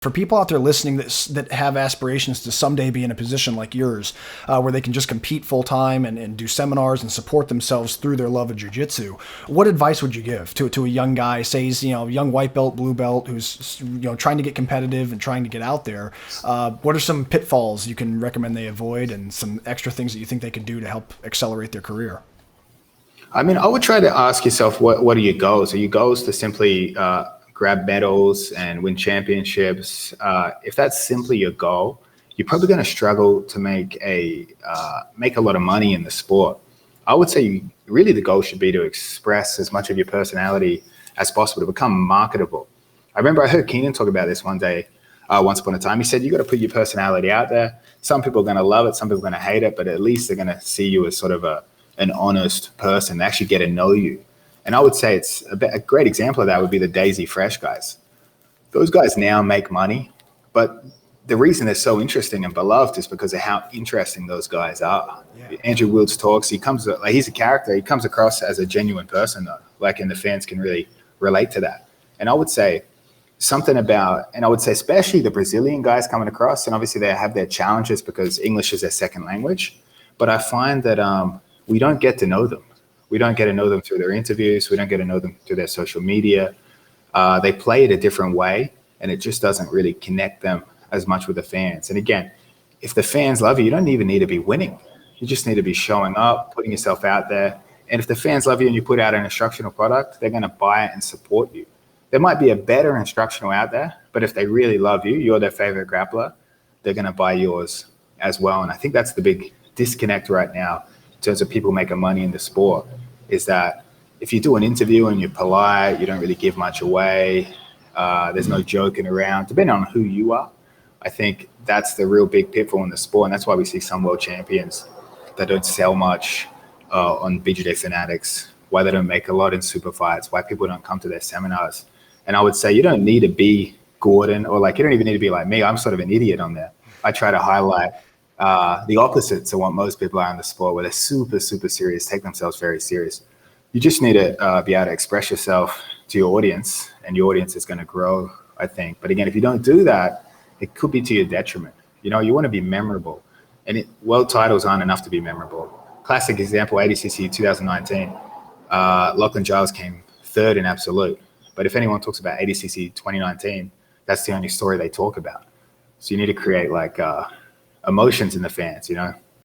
For people out there listening that have aspirations to someday be in a position like yours, where they can just compete full time and do seminars and support themselves through their love of jiu-jitsu, what advice would you give to a young guy, say he's, young white belt, blue belt, who's, trying to get competitive and trying to get out there? What are some pitfalls you can recommend they avoid, and some extra things that you think they can do to help accelerate their career? I mean, I would try to ask yourself, what are your goals? Are your goals to simply grab medals and win championships? If that's simply your goal, you're probably going to struggle to make a lot of money in the sport. I would say really the goal should be to express as much of your personality as possible, to become marketable. I remember I heard Keenan talk about this one day, once upon a time. He said, you got to put your personality out there. Some people are going to love it, some people are going to hate it, but at least they're going to see you as sort of an honest person. They actually get to know you. And I would say it's a great example of that would be the Daisy Fresh guys. Those guys now make money, but the reason they're so interesting and beloved is because of how interesting those guys are. Yeah. Andrew Wilds talks. He's a character. He comes across as a genuine person, though. And the fans can really relate to that. And I would say especially the Brazilian guys coming across, and obviously they have their challenges because English is their second language. But I find that we don't get to know them. We don't get to know them through their interviews. We don't get to know them through their social media. They play it a different way, and it just doesn't really connect them as much with the fans. And again, if the fans love you, you don't even need to be winning. You just need to be showing up, putting yourself out there. And if the fans love you and you put out an instructional product, they're going to buy it and support you. There might be a better instructional out there, but if they really love you, you're their favorite grappler, they're going to buy yours as well. And I think that's the big disconnect right now in terms of people making money in the sport, is that if you do an interview and you're polite, you don't really give much away, there's no joking around, depending on who you are. I think that's the real big pitfall in the sport. And that's why we see some world champions that don't sell much on BJJ Fanatics, why they don't make a lot in super fights, why people don't come to their seminars. And I would say you don't need to be Gordon, or you don't even need to be like me. I'm sort of an idiot on there. I try to highlight the opposites of what most people are in the sport, where they're super, super serious, take themselves very serious. You just need to be able to express yourself to your audience, and your audience is going to grow, I think. But again, if you don't do that, it could be to your detriment. You want to be memorable, and world titles aren't enough to be memorable. Classic example, ADCC 2019, Lachlan Giles came third in absolute. But if anyone talks about ADCC 2019, that's the only story they talk about. So you need to create emotions in the fans,